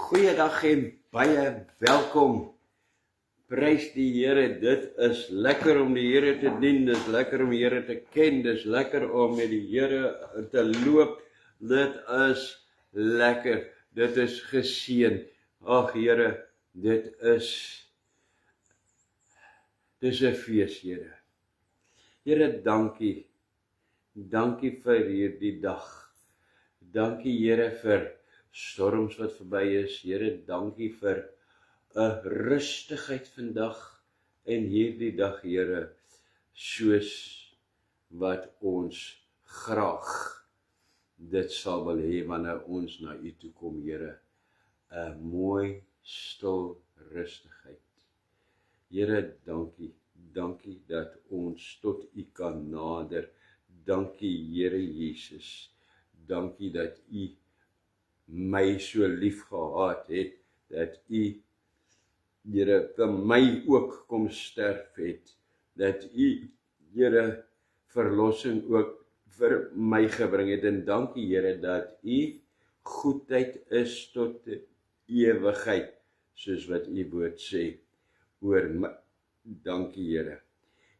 Goeiedag en baie welkom. Prys die Here, dit is lekker om die Here te dien, dit is lekker om die Here te ken, dit is lekker om met die Here te loop, dit is lekker, dit is geseën. Ag Here, dit is 'n fees, Here. Here, dankie. Dankie vir hierdie dag. Dankie Here vir storms wat verby is. Here, dankie vir 'n rustigheid vandag en hierdie dag, Here, soos wat ons graag dit sal wil hê wanneer ons na U toe kom, Here. 'n mooi, stil rustigheid. Here, dankie. Dankie dat ons tot U kan nader. Dankie, Here Jesus. Dankie dat U my so lief gehad het, dat U, Here, vir my ook kom sterf het, dat U, Here, verlossing ook vir my gebring het, en dankie, Here, dat U goedheid is tot die ewigheid, soos wat U woord sê, oor my. Dankie, Here.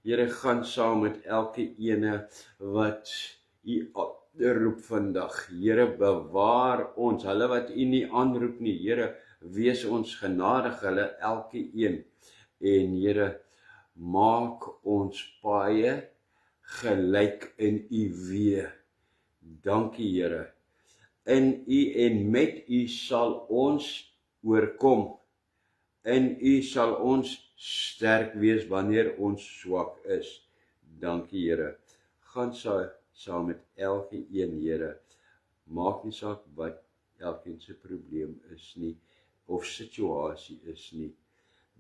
Here, gaan saam met elke ene wat U roep vandag. Here, bewaar ons, hulle wat U nie aanroep nie, Here, wees ons genadig, hulle elke een. En Here, maak ons paaie gelyk in U weë. Dankie, Here. In U en met U sal ons oorkom. In U sal ons sterk wees wanneer ons swak is. Dankie, Here. Gaan saam met elke een, Here. Maak nie saak wat elkeen se probleem is nie, of situasie is nie.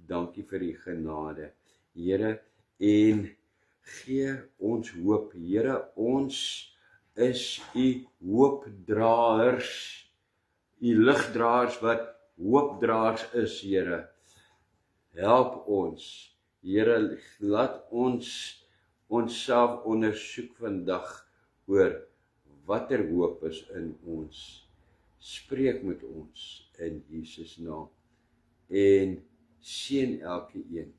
Dankie vir die genade, Here, en gee ons hoop. Here, ons is U hoopdraers, U ligdraers wat hoopdraers is, Here. Help ons, Here, laat ons onsself ondersoek vandag oor watter hoop is in ons. Spreek met ons in Jesus naam en seën elke een.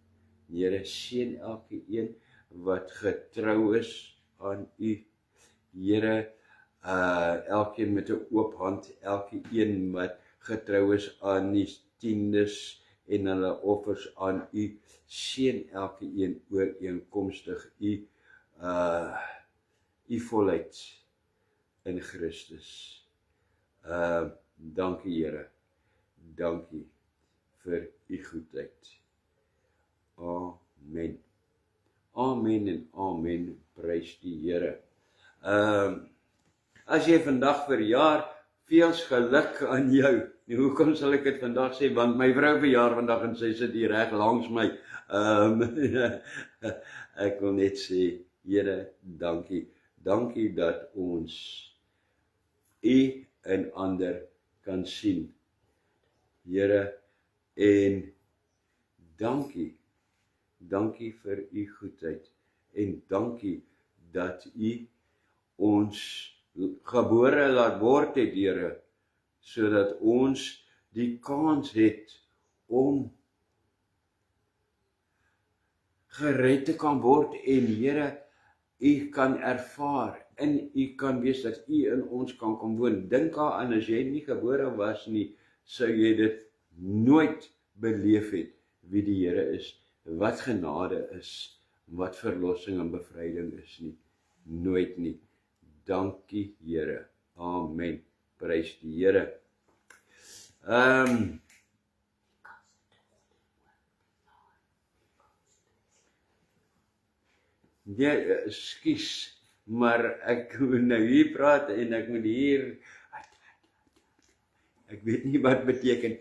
Here, seën elke een wat getrou is aan U. Here, elkeen met 'n oop hand, elke een wat getrou is aan die tiendes en hulle offers aan U. Seën elke een ooreenkomstig U volheid in Christus. Dankie, Here. Dankie vir U goedheid. Amen. Amen en amen. Prys die Here. As jy vandag verjaar, veels geluk aan jou. Nou, hoekom sal ek dit vandag sê? Want my vrou verjaar vandag en sy sit hier reg langs my. Ek wil net sê, Here, dankie. Dankie dat ons U in ander kan sien. Here, en dankie. Dankie vir U goedheid. En dankie dat U ons gebore laat word het, Here, sodat ons die kans het om gered te kan word en Here, U kan ervaar en U kan wees dat U in ons kan kom woon. Dink daaraan, as jy nie gebore was nie, sou jy dit nooit beleef het wie die Here is, wat genade is, wat verlossing en bevryding is nie. Nooit nie. Dankie, Here. Amen. Prys die Here. Ja, ekskuus, maar ek moet nou hier praat en ek moet hier, ek weet nie wat beteken.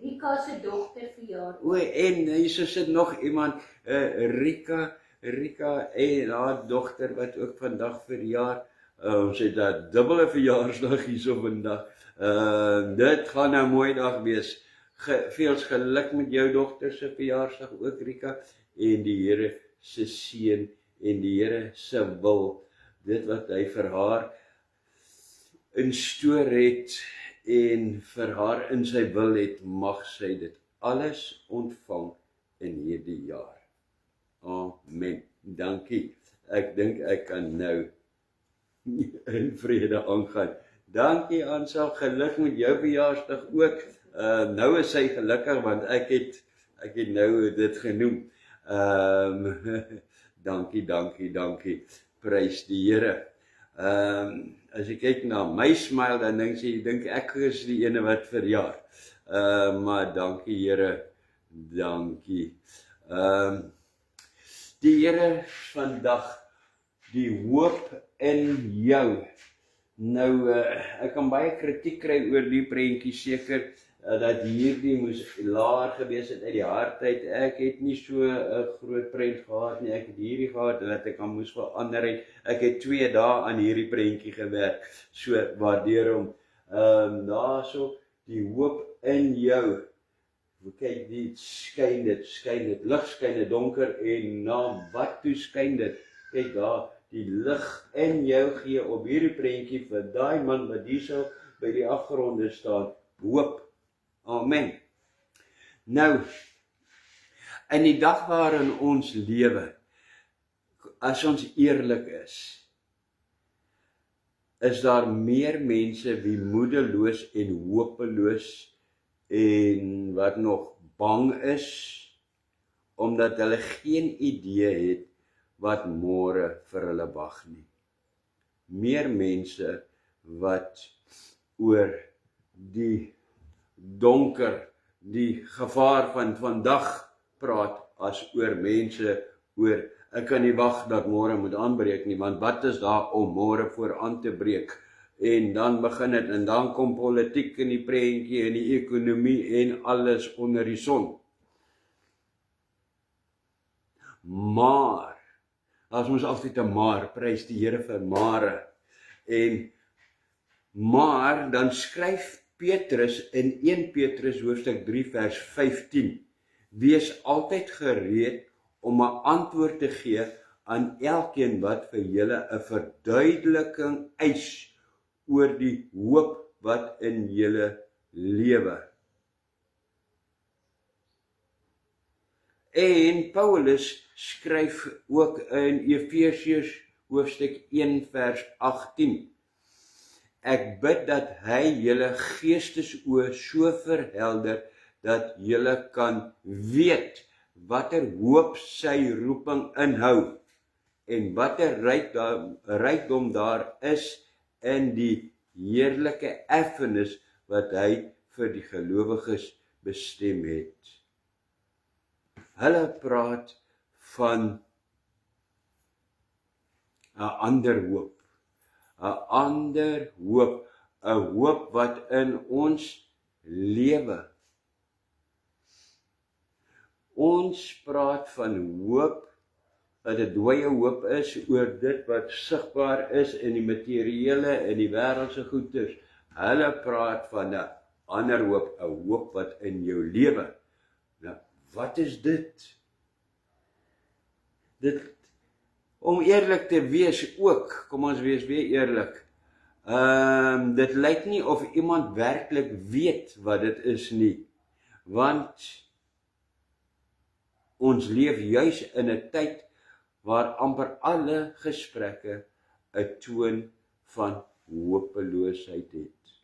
Rika se dogter verjaar. O, en hier sit nog iemand, Rika en haar dogter wat ook vandag verjaar. Ons het 'n dubbele verjaarsdag hierso vandag. Dit gaan 'n mooi dag wees. Veels geluk met jou dogter se verjaarsdag ook, Rika, en die Here se seën en die Here se wil, dit wat hy vir haar instoor het en vir haar in sy wil het, mag sy dit alles ontvang in hierdie jaar. Amen. Dankie. Ek dink ek kan nou in vrede aangaan. Dankie Ansel, geluk met jou verjaarsdag ook. Nou is sy gelukkig want ek het nou dit genoem. Dankie. Prys die Here. As jy kyk na my smile, dan dink ek is die ene wat verjaar. Maar dankie Here, dankie. Die Here vandag, die hoop in jou. Nou, ek kan baie kritiek kry oor die prentjie seker, dat hierdie moes laer gewees het uit die hart uit. Ek het nie so 'n groot prent gehad nie, ek het hierdie gehad, dat ek kan moes verander het. Ek het 2 dae aan hierdie prentjie gewerk, so waardeer hom. Daarso, die hoop in jou. Kyk, die skyn dit, lig skyn dit donker en na wat toe skyn dit? Kyk daar, die lig in jou gee op hierdie prentjie vir daai man wat hierso by die afgronde staan, hoop. Amen. Nou, in die dag waarin ons lewe, as ons eerlik is daar meer mense wie moedeloos en hopeloos en wat nog bang is, omdat hulle geen idee het wat môre vir hulle wag nie. Meer mense wat oor die donker, die gevaar van vandag praat, as oor mense oor, ek kan nie wag dat môre moet aanbreek nie, want wat is daar om môre voor aan te breek? En dan begin dit, en dan kom politiek in die prentjie, en die ekonomie, en alles onder die son. Maar, as ons altyd 'n maar, prys die Here vir mare. Maar, dan skryf Petrus in 1 Petrus hoofstuk 3 vers 15, wees altyd gereed om 'n antwoord te gee aan elkeen wat vir julle 'n verduideliking eis oor die hoop wat in julle lewe. En Paulus skryf ook in Efesiërs hoofstuk 1 vers 18, ek bid dat hy julle geestesoë so verhelder, dat julle kan weet watter hoop sy roeping inhou, en watter rykdom daar is in die heerlike erfenis wat hy vir die gelowiges bestem het. Hulle praat van 'n ander hoop, 'n hoop wat in ons lewe. Ons praat van hoop, dat dit dooie hoop is oor dit wat sigbaar is in die materiële en die wêreldse goeders. Hulle praat van 'n ander hoop, 'n hoop wat in jou lewe. Nou, wat is dit? Om eerlik te wees ook, kom ons wees weer eerlik, dit lyk nie of iemand werklik weet wat dit is nie, want ons leef juis in 'n tyd waar amper alle gesprekke 'n toon van hopeloosheid het.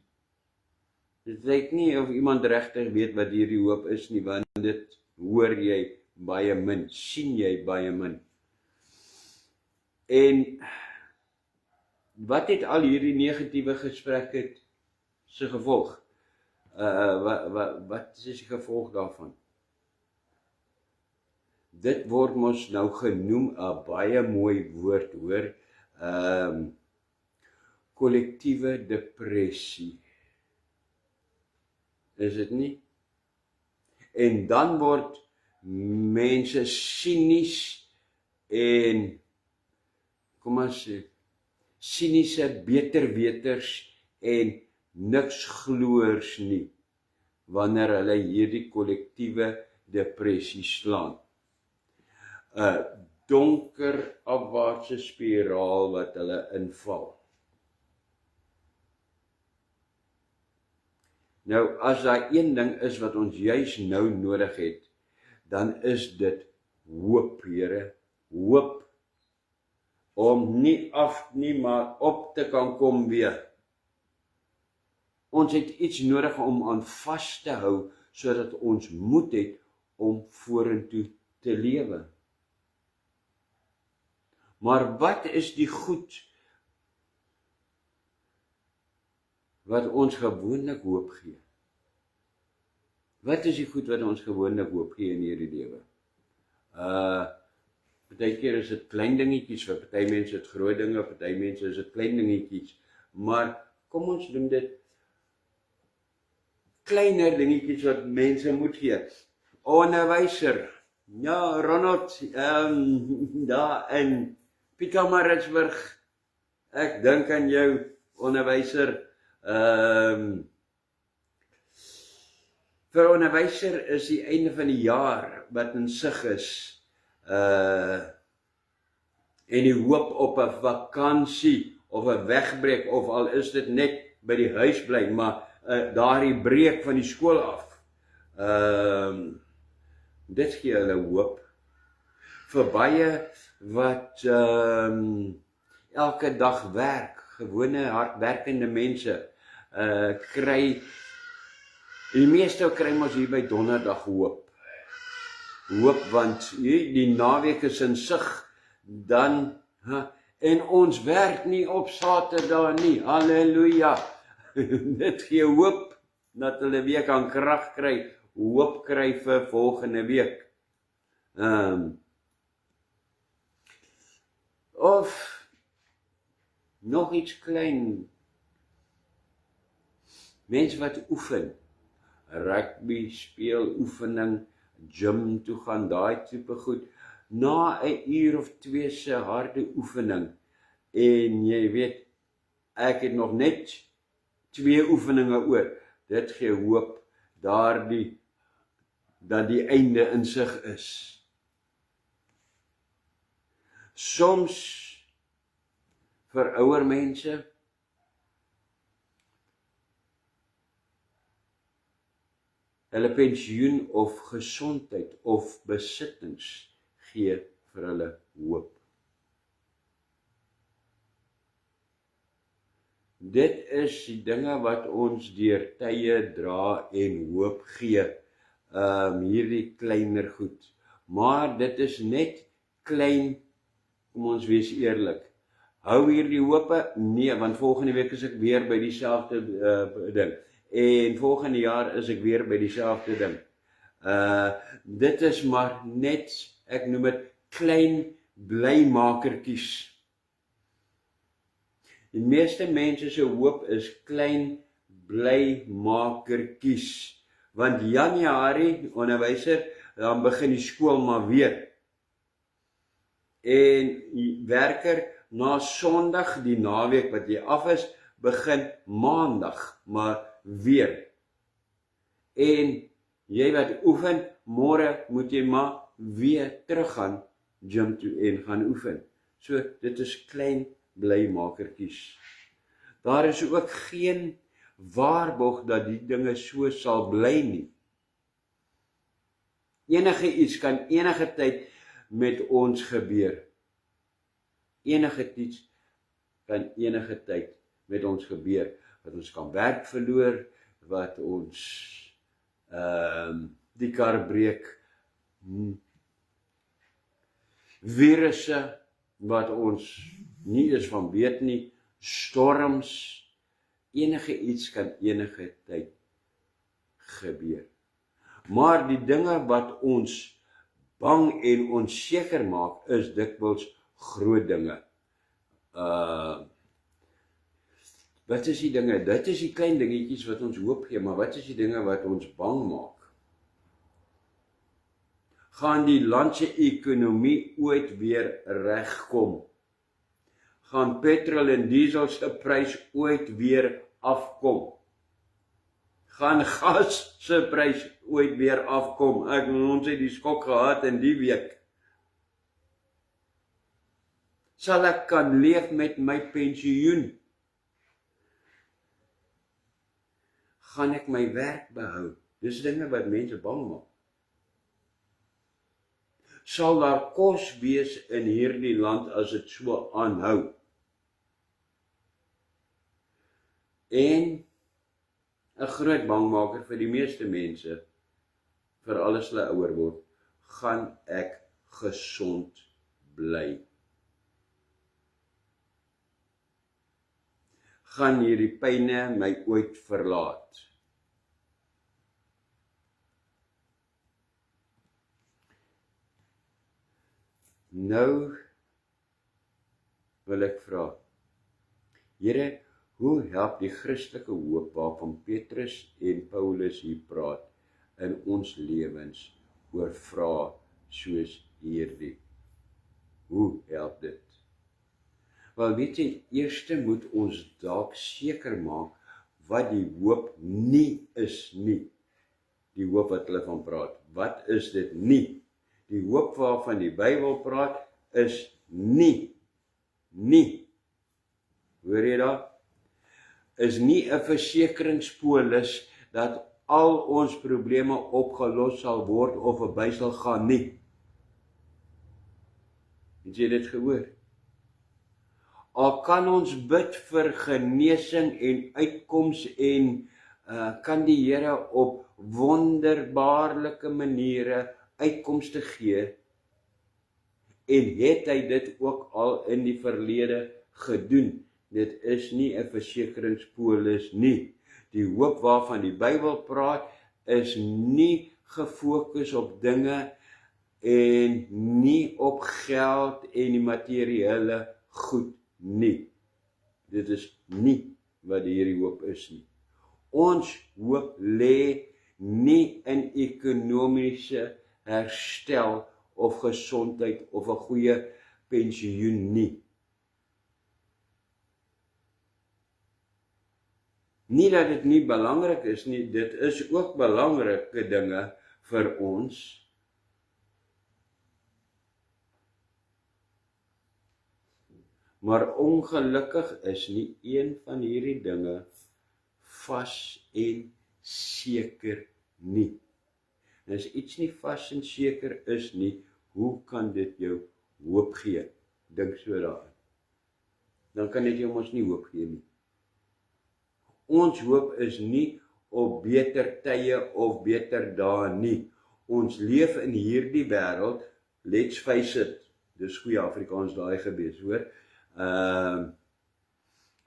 Dit lyk nie of iemand regtig weet wat hierdie hoop is nie, want dit hoor jy baie min, sien jy baie min. En wat het al hierdie negatiewe gesprekke se gevolg? Wat is die gevolg daarvan? Dit word mos nou genoem 'n baie mooi woord, hoor, kollektiewe depressie. Is dit nie? En dan word mense sinies en, kom ons sê, siniese beterweters en niks gloers nie, wanneer hulle hierdie kollektiewe depressie slaan. 'n donker afwaartse spiraal wat hulle inval. Nou, as daar een ding is wat ons juis nou nodig het, dan is dit hoop, Here, hoop, om nie af nie, maar op te kan kom weer. Ons het iets nodig om aan vas te hou, sodat ons moed het om vorentoe te lewe. Maar wat is die goed wat ons gewoonlik hoop gee? Wat is die goed wat ons gewoonlik hoop gee in hierdie lewe? Partykeer is dit klein dingetjies, vir party mense is dit groot dinge, party mense is dit klein dingetjies, maar kom ons doen dit kleiner dingetjies wat mense moet gee. Onderwyser, ja, Ronald, daar in Pietermaritzburg, ek dink aan jou, onderwyser. Vir onderwyser is die einde van die jaar wat in sig is, en die hoop op 'n vakansie of 'n wegbreek, of al is dit net by die huis bly, maar daardie breek van die skool af. Dit gee hulle hoop. Vir baie wat elke dag werk, gewone hardwerkende mense, kry, die meeste kry ons hier by donderdag hoop. Hoop, want die naweek is in sig, dan, en ons werk nie op Saterdag nie, halleluja. Dit gee hoop, dat hulle weer kan krag kry, hoop kry vir volgende week. Of nog iets klein, mense wat oefen, rugby speel, oefening, gym toe gaan, daai tipe goed, na 'n uur of 2 se harde oefening, en jy weet, ek het nog net 2 oefeninge oor, dit gee hoop, dat die einde in sig is. Soms, vir ouer mense, hulle pensioen of gesondheid of besittings gee vir hulle hoop. Dit is die dinge wat ons deur tye dra en hoop gee, hierdie kleiner goed. Maar dit is net klein, kom ons wees eerlik. Hou hierdie hoope? Nee, want volgende week is ek weer by dieselfde ding. En volgende jaar is ek weer by dieselfde ding. Dit is maar net, ek noem dit, klein blymakertjies. Die meeste mense se hoop is klein blymakertjies. Want Januarie, onderwyser, dan begin die skool maar weer. En die werker, na Sondag, die naweek wat jy af is, begin Maandag maar weer. En jy wat oefen, môre moet jy maar weer teruggaan gym toe en gaan oefen. So, dit is klein blymakertjies. Daar is ook geen waarborg dat die dinge so sal bly nie. Enige iets kan enige tyd met ons gebeur. Enige iets kan enige tyd met ons gebeur. Wat ons kan werk verloor, wat ons die kar breek, virusse wat ons nie eens van weet nie, storms, enige iets kan enige tyd gebeur. Maar die dinge wat ons bang en onseker maak, is dikwels groot dinge. Wat is die dinge? Dit is die klein dingetjies wat ons hoop gee, maar wat is die dinge wat ons bang maak? Gaan die land se ekonomie ooit weer regkom? Gaan petrol en diesel se prys ooit weer afkom? Gaan gas se prys ooit weer afkom? Ons het die skok gehad in die week. Sal ek kan leef met my pensioen? Gaan ek my werk behou? Dis dinge wat mense bang maak. Sal daar kos wees in hierdie land as dit so aanhou? En 'n groot bangmaker vir die meeste mense, vir alles hulle ouer word, gaan ek gesond bly? Gaan hierdie pyne my ooit verlaat? Nou wil ek vra, Here, hoe help die Christelike hoop waarvan Petrus en Paulus hier praat in ons lewens oor vrae soos hierdie? Hoe help dit? Wel weet jy, eers moet ons dalk seker maak wat die hoop nie is nie. Die hoop wat hulle van praat. Wat is dit nie? Die hoop waarvan die Bybel praat is nie. Hoor jy daar? Is nie 'n versekeringspolis dat al ons probleme opgelos sal word of verby sal gaan nie. Het jy dit gehoor? Al kan ons bid vir genesing en uitkoms en kan die Here op wonderbaarlike maniere uitkomste gee, en het hy dit ook al in die verlede gedoen. Dit is nie 'n versekeringspolis nie. Die hoop waarvan die Bybel praat is nie gefokus op dinge en nie op geld en die materiële goed nie. Dit is nie wat hierdie hoop is nie. Ons hoop lê nie in ekonomiese herstel of gesondheid of 'n goeie pensioen nie. Nie dat dit nie belangrik is nie, dit is ook belangrike dinge vir ons. Maar ongelukkig is nie een van hierdie dinge vas en seker nie. En as iets nie vas en seker is nie, hoe kan dit jou hoop gee? Dink so daaraan. Dan kan dit jou mos nie hoop gee nie. Ons hoop is nie op beter tye of beter dae nie. Ons leef in hierdie wêreld, let's face it, dis goeie Afrikaans daai gewees, hoor.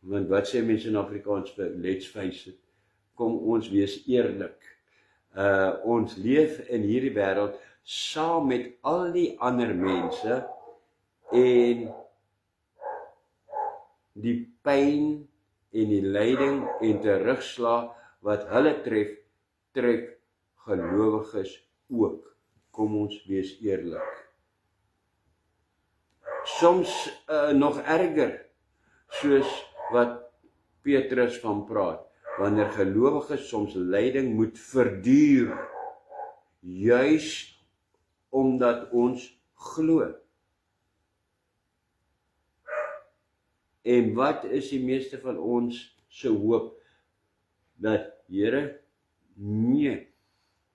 Want wat sê mense in Afrikaans vir let's face it? Kom ons wees eerlik. Ons leef in hierdie wêreld saam met al die ander mense en die pyn en die lyding en terugslag wat hulle tref gelowiges ook. Kom ons wees eerlik. Soms nog erger, soos wat Petrus van praat, wanneer gelowiges soms lyding moet verduur, juis omdat ons glo. En wat is die meeste van ons se hoop? Dat Here, nee,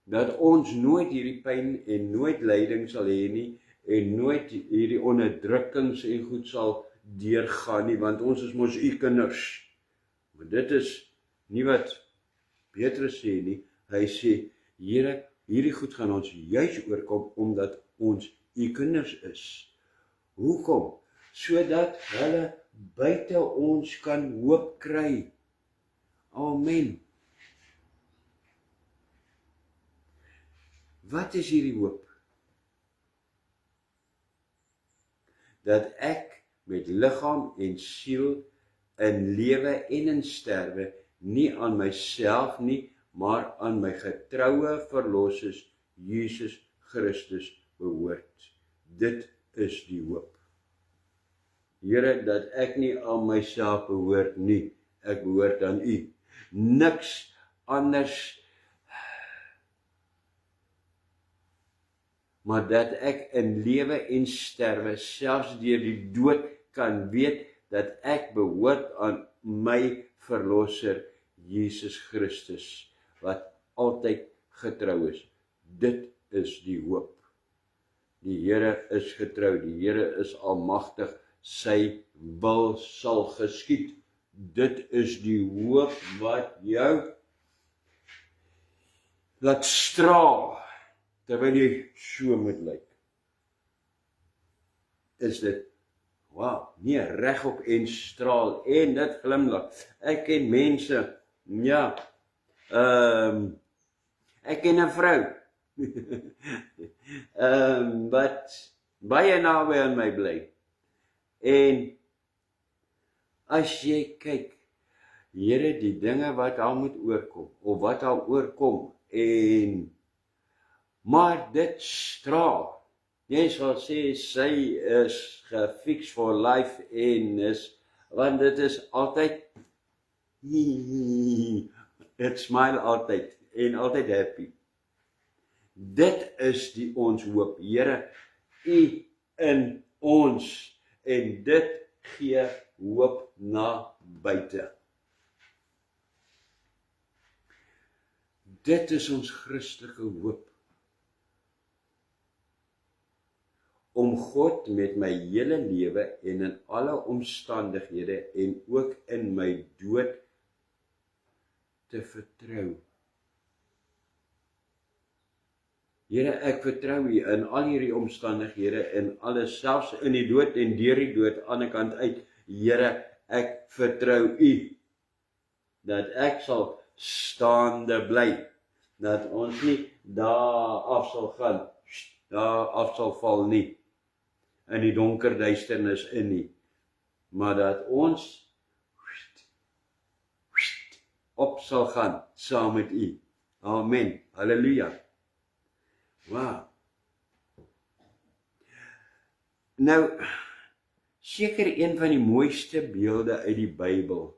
dat ons nooit hierdie pyn en nooit lyding sal hê nie, en nooit hierdie onderdrukkings en goed sal deurgaan nie, want ons is mos u kinders. Maar dit is nie wat Petrus sê nie. Hy sê, Here, hierdie goed gaan ons juis oorkom, omdat ons u kinders is. Hoekom? Sodat hulle buite ons kan hoop kry. Amen. Wat is hierdie hoop? Dat ek met liggaam en siel in lewe en in sterwe nie aan myself nie, maar aan my getroue verlosser Jesus Christus behoort. Dit is die hoop. Here, dat ek nie aan myself behoort nie, ek behoort aan u. Niks anders, maar dat ek in lewe en sterwe, selfs deur die dood, kan weet dat ek behoort aan my verlosser, Jesus Christus, wat altyd getrou is. Dit is die hoop. Die Here is getrou, die Here is almagtig, sy wil sal geskied. Dit is die hoop wat jou laat straal, terwyl jy so moet lyk. Is dit, wow, nee, regop en straal, en dit glimlag. Ek ken mense, ja, ek ken 'n vrou, wat baie naby aan my bly. En as jy kyk, Here, die dinge wat haar moet oorkom, of wat haar oorkom, maar dit straal. Jy sal sê, sy is gefix for life want dit is altyd, dit smile altyd, en altyd happy. Dit is ons hoop, Here, U in ons, en dit gee hoop na buite. Dit is ons Christelike hoop. Om God met my hele lewe en in alle omstandighede en ook in my dood te vertrou. Here, ek vertrou U in al hierdie omstandighede en alles, selfs in die dood en deur die dood aan die kant uit. Here, ek vertrou U dat ek sal staande bly, dat ons nie daar af sal gaan, daar af sal val nie, in die donker duisternis in nie, maar dat ons op sal gaan saam met U. Amen. Halleluja. Wow. Nou, seker een van die mooiste beelde uit die Bybel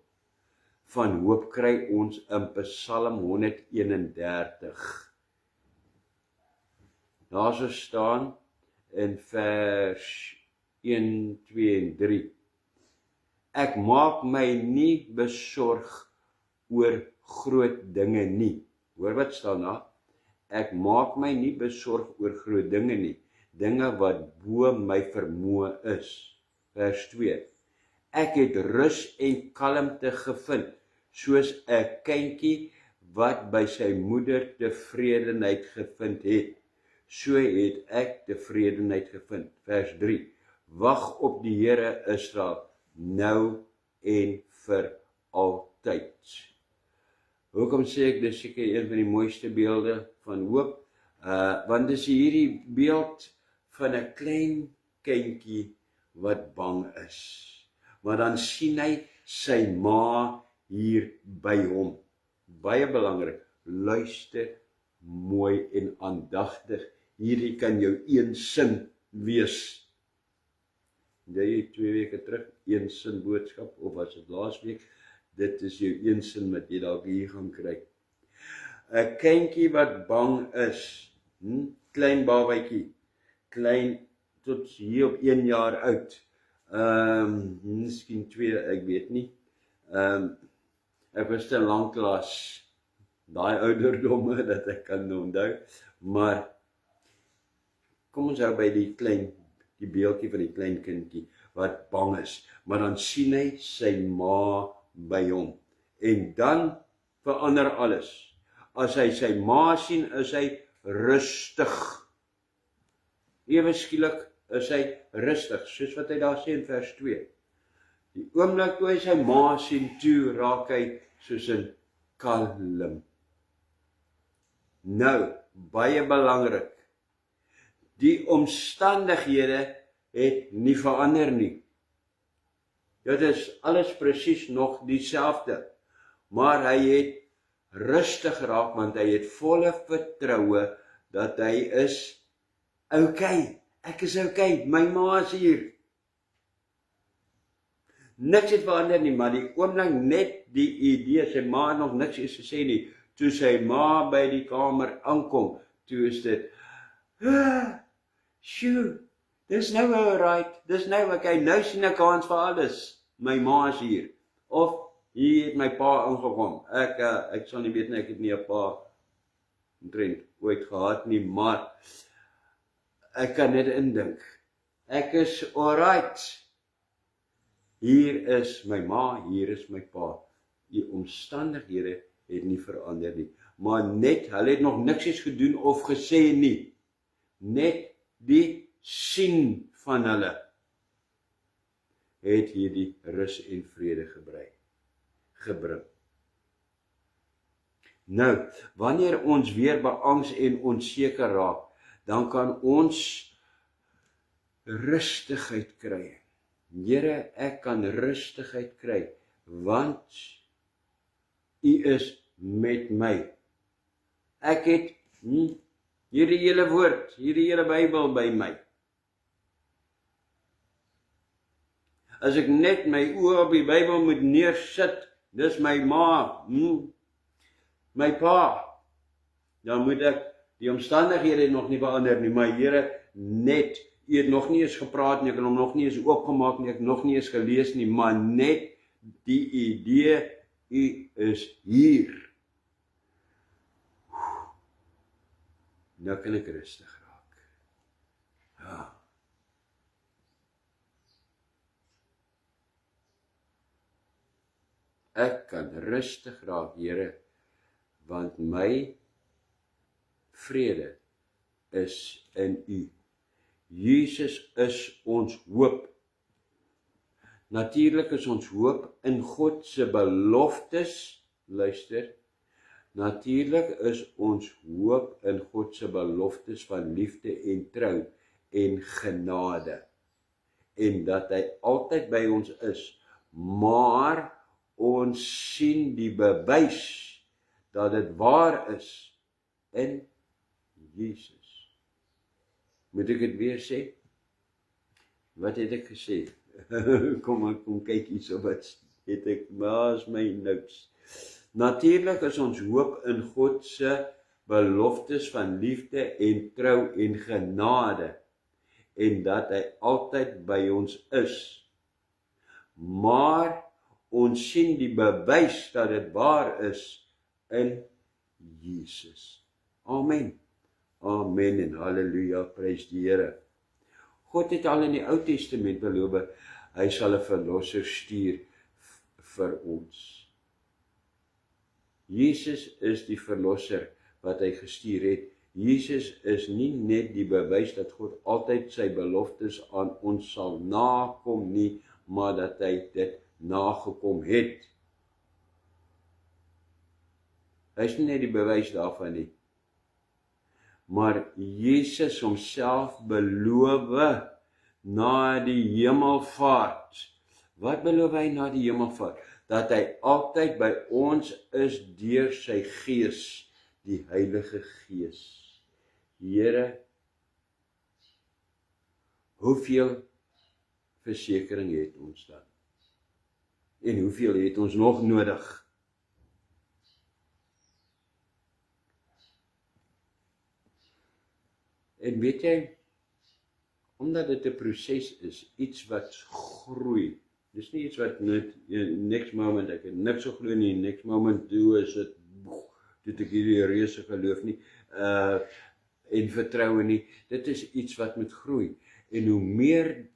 van hoop kry ons in Psalm 131. Daar so staan in vers 1, 2 en 3. Ek maak my nie besorg oor groot dinge nie. Hoor wat staan daar? Ek maak my nie besorg oor groot dinge nie, dinge wat bo my vermoë is. Vers 2. Ek het rus en kalmte gevind, soos 'n kindjie wat by sy moeder tevredenheid gevind het. So het ek tevredenheid gevind. Vers 3. Wag op die Here Israel, nou en vir altyd. Hoekom sê ek, dis seker een van die mooiste beelde van hoop, want dis hierdie beeld van 'n klein kindjie wat bang is. Maar dan sien hy sy ma hier by hom. Baie belangrik, luister mooi en aandagtig. Hierdie kan jou een sin wees. Jy het 2 weke terug een sin boodskap, of was dit laasweek? Dit is jou een sin wat jy dalk hier gaan kry. 'n Kindjie wat bang is, klein babatjie, klein tot hier op 1 jaar oud, miskien 2, ek weet nie. Ek was te lanklaas daai ouderdomme dat ek kan onthou, maar kom ons hou by die beeldjie van die klein kindjie wat bang is, maar dan sien hy sy ma by hom, en dan verander alles. As hy sy ma sien, is hy rustig. Ewe skielik is hy rustig, soos wat hy daar sê in vers 2. Die oomblik toe hy sy ma sien, toe raak hy soos 'n kalm. Nou, baie belangrik, die omstandighede het nie verander nie. Dit is alles presies nog dieselfde, maar hy het rustig geraak, want hy het volle vertroue dat hy is okay. Ek is okay, my ma is hier. Niks het verander nie, maar die oomblik net die idee, sy ma nog niks is gesê nie, toe sy ma by die kamer aankom, toe is dit, sjoe, dis nou alright, dis nou okay, nou sien ek kans vir alles, my ma is hier. Of hier het my pa ingekom. Ek sal nie weet nie, ek het nie 'n pa omtrent ooit gehad nie, maar ek kan net indink. Ek is alright. Hier is my ma, hier is my pa. Die omstandighede het nie verander nie. Maar net, hulle het nog niks eens gedoen of gesê nie. Net die sien van hulle het hierdie rus en vrede gebring. Nou, wanneer ons weer beangs en onseker raak, dan kan ons rustigheid kry. Here, ek kan rustigheid kry, want U is met my. Ek het hierdie hele woord, hierdie hele Bybel by my. As ek net my oë op die Bybel moet neersit, dis my ma, my pa, dan moet ek die omstandighede nog nie verander nie, maar Here, net, U het nog nie eens gepraat nie, ek het hom nog nie eens oopgemaak nie, ek het nog nie eens gelees nie, maar net die idee, U is hier. Nou kan ek rustig raak. Ja. Ek kan rustig raak, Here, want my vrede is in U. Jesus is ons hoop. Natuurlik is ons hoop in God se beloftes, luister, natuurlik is ons hoop in God se beloftes van liefde en trou en genade, en dat hy altyd by ons is, maar ons sien die bewys dat dit waar is in Jesus. Moet ek dit weer sê? Wat het ek gesê? Kom kyk hierso, wat het ek, waar is my notes? Natuurlik is ons hoop in God se beloftes van liefde en trou en genade, en dat hy altyd by ons is. Maar ons sien die bewys dat dit waar is in Jesus. Amen. Amen en halleluja, prys die Here. God het al in die Ou Testament beloof, hy sal 'n verlosser stuur vir ons. Jesus is die verlosser wat hy gestuur het. Jesus is nie net die bewys dat God altyd sy beloftes aan ons sal nakom nie, maar dat hy dit nagekom het. Hy is nie net die bewys daarvan nie, maar Jesus homself beloof na die hemelvaart. Wat beloof hy na die hemelvaart? Dat hy altyd by ons is deur sy Gees, die Heilige Gees. Here, hoeveel versekering het ons dan? En hoeveel het ons nog nodig? En weet jy, omdat dit 'n proses is, iets wat groei. Dis nie iets wat net next moment, ek het niks so glo nie, next moment toe is dit, dit ek hierdie reuse geloof nie, en vertroue nie. Dit is iets wat moet groei. En hoe meer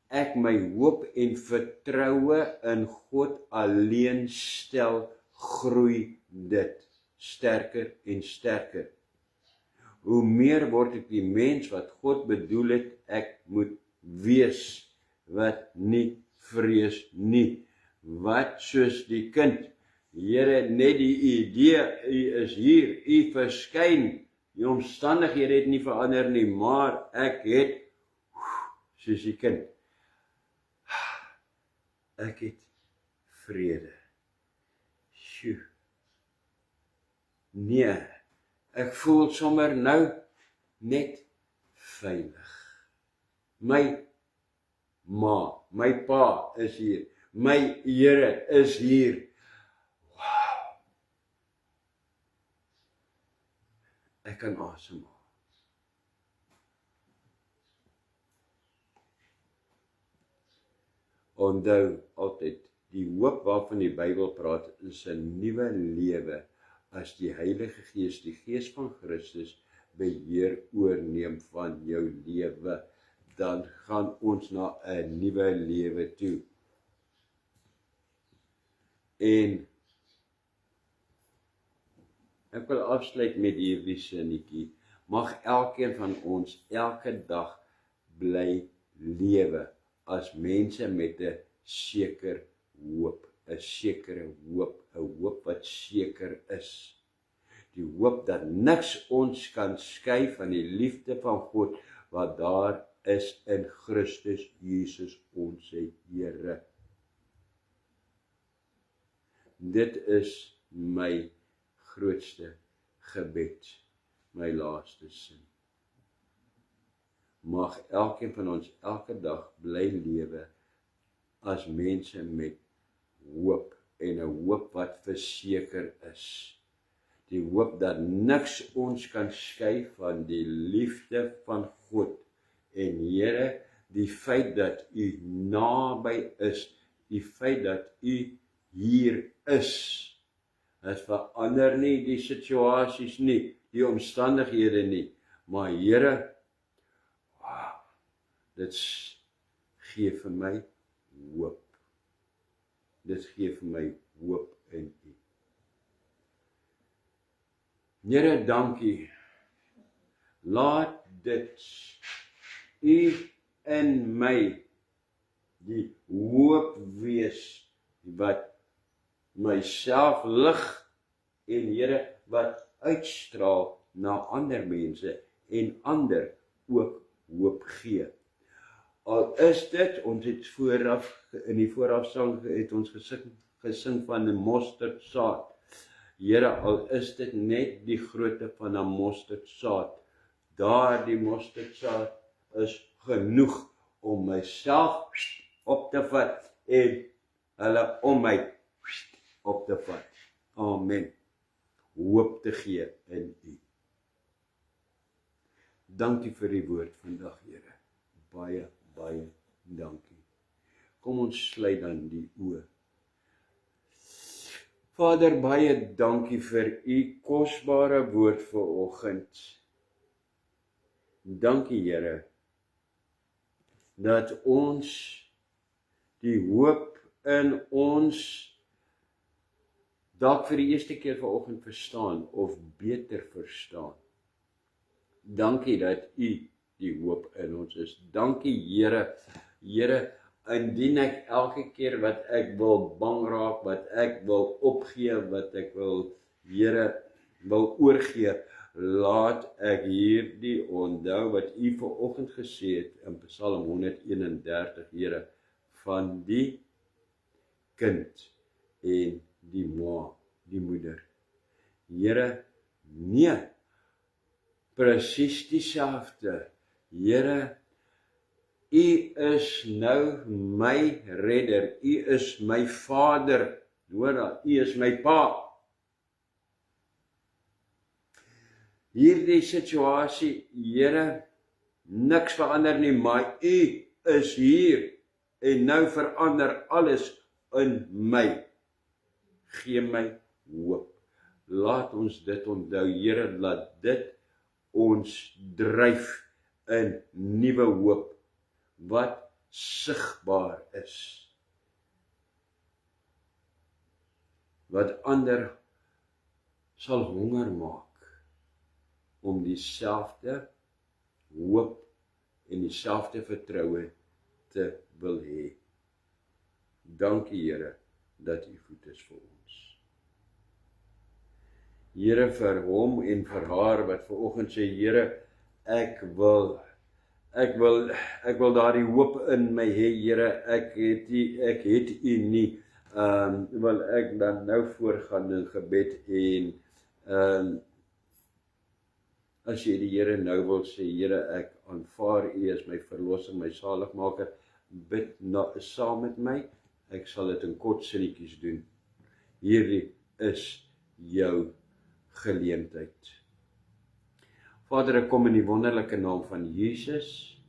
ek my hoop en vertroue in God alleen stel, groei dit sterker en sterker. Hoe meer word ek die mens wat God bedoel het, ek moet wees, wat nie vrees nie, wat soos die kind, Here, net die idee, U is hier, U verskyn, die omstandighede het nie verander nie, maar ek het, soos die kind, ek het vrede. Sjoe. Nee, ek voel sommer nou net veilig. My ma, my pa is hier, my Here is hier. Wow. Ek kan asemhaal. Onthou altyd Die hoop waarvan die Bybel praat is 'n nuwe lewe as die Heilige Gees, die Gees van Christus, beheer oorneem van jou lewe. Dan gaan ons na 'n nuwe lewe toe. En ek wil afsluit met hierdie sinnetjie. Mag elkeen van ons elke dag bly lewe as mense met 'n sekere hoop, 'n sekere hoop, 'n hoop wat seker is. Die hoop dat niks ons kan skei van die liefde van God wat daar is in Christus Jesus ons Here. Dit is my grootste gebed, my laaste sin. Mag elkeen van ons elke dag bly lewe as mense met hoop en 'n hoop wat verseker is. Die hoop dat niks ons kan skei van die liefde van God. En Here, die feit dat U naby is, die feit dat U hier is, dit verander nie die situasies nie, die omstandighede nie, maar Here, dit gee vir my hoop. Dit gee vir my hoop in U. Here, dankie. Laat dit U in my die hoop wees wat myself lig en Here wat uitstraal na ander mense en ander ook hoop gee. Al is dit, ons het in die voorafsang het ons gesing van 'n mosterdsaad. Here, al is dit net die grootte van 'n mosterdsaad, daardie mosterdsaad is genoeg om myself op te vat en hulle om my op te vat. Amen. Hoop te gee in U. Dankie vir die woord vandag, Here. Baie, baie dankie. Kom ons sluit dan die oë. Vader, baie dankie vir U kosbare woord vanoggend. Dankie, Here, dat ons die hoop in ons dalk vir die eerste keer vanoggend verstaan of beter verstaan. Dankie dat U die hoop in ons is. Dankie, Here. Here, indien ek elke keer wat ek wil bang raak, wat ek wil opgee, wat ek wil, Here, wil oorgee, laat ek hierdie onthou wat U vanoggend gesê het in Psalm 131, Here, van die kind en die ma, die moeder. Here, nee, presies dieselfde. Here, U is nou my redder, U is my Vader, hoor dat, U is my Pa. Hierdie situasie, Here, niks verander nie, maar U is hier, en nou verander alles in my. Gee my hoop. Laat ons dit onthou, Here, laat dit ons dryf in nuwe hoop, wat sigbaar is, wat ander sal honger maak, om dieselfde hoop en dieselfde vertroue te wil hê. Dankie, Here, dat U goed is vir ons. Here, vir hom en vir haar wat vanoggend sê, Here, ek wil daardie hoop in my hê, Here, ek het U nie, wil ek dan nou voorgaan in gebed en as jy die Here nou wil sê, Here, ek aanvaar U as my verlossing, my saligmaker, bid saam met my, ek sal dit in kort sinnetjies doen. Hierdie is jou geleentheid. Vader, ek kom in die wonderlike naam van Jesus.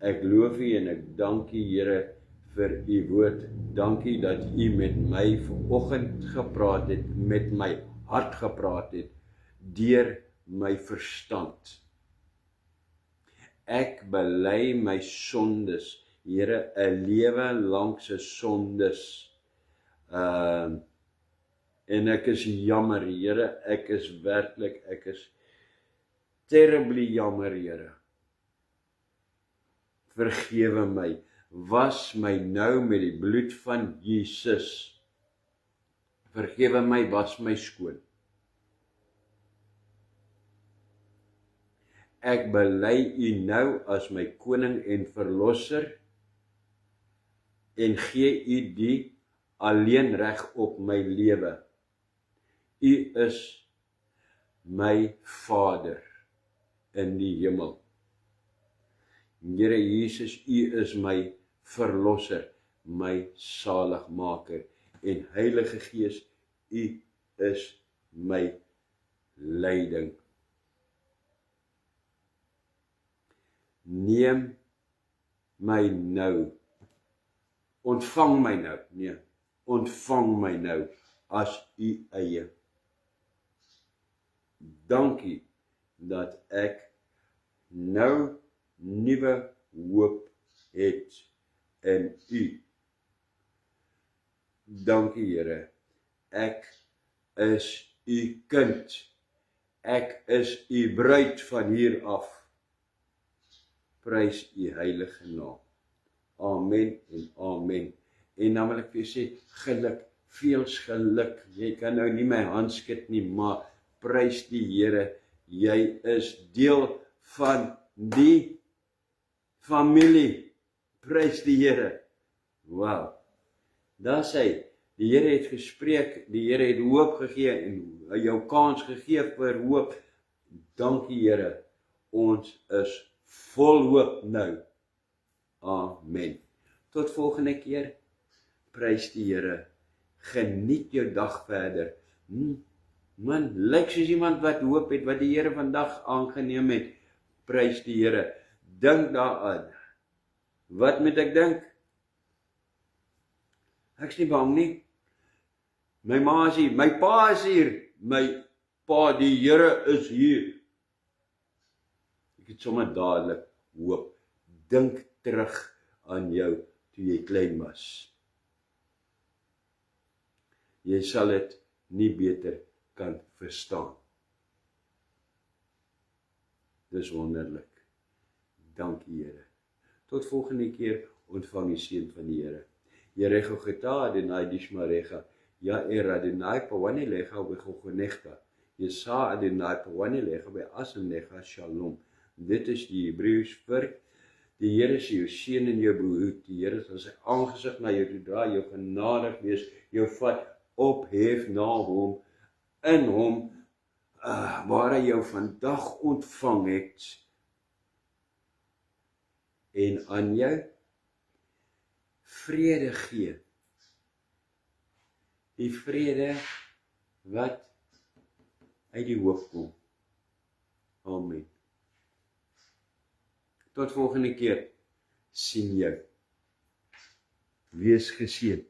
Ek loof U en ek dank U, Here, vir u woord. Dankie dat u met my vanoggend gepraat het, met my hart gepraat het, deur my verstand. Ek bely my sondes, Here, 'n lewe lank se sondes. En ek is jammer, Here, ek is terribly jammer, Here. Vergewe my, was my nou met die bloed van Jesus. Vergewe my, was my skoon. Ek bely u nou as my koning en verlosser en gee u die alleen reg op my lewe. U is my Vader in die hemel. Here Jesus, u is my verlosser, my saligmaker, en Heilige Gees, u is my leiding. Neem my nou, ontvang my nou, ontvang my nou as u eie. Dankie dat ek nou nuwe hoop het in u. Dankie Here, ek is u kind, ek is u bruid van hier af. Prys u heilige naam. Amen en amen. En dan wil ek vir sê, geluk, veels geluk. Jy kan nou nie my hand skud nie, maar prys die Here, jy is deel van die familie. Prys die Here. Wow. Daar sê, die Here het gespreek, die Here het hoop gegee en jou kans gegee vir hoop. Dankie Here, ons is vol hoop nou. Amen. Tot volgende keer. Prys die Here. Geniet jou dag verder. Man, lyk soos iemand wat hoop het, wat die Here vandag aangeneem het. Prys die Here. Dink daaraan. Wat moet ek dink? Ek is nie bang nie. My ma is hier, my pa is hier. My pa, die Here is hier. Ek het sommer dadelik hoop. Dink terug aan jou toe jy klein was. Jy sal dit nie beter kan verstaan. Dis wonderlik. Dankie Here. Tot volgende keer, ontvang die seën van die Here. Jerego geta Adonai dishmarecha. Ja Adonai pawanilecha begogonechta. Yesa Adonai pawanilecha beasanecha shalom. Dit is die Hebreëus vir die Here sê jou seën en jou behoed. Die Here sal sy aangesig na jou toe draai, jou genadig wees, jou vat ophef na hom, in hom, waar hy jou vandag ontvang het, en aan jou vrede gee. Die vrede wat uit die hoop kom. Amen. Tot volgende keer. Sien jou. Wees geseën.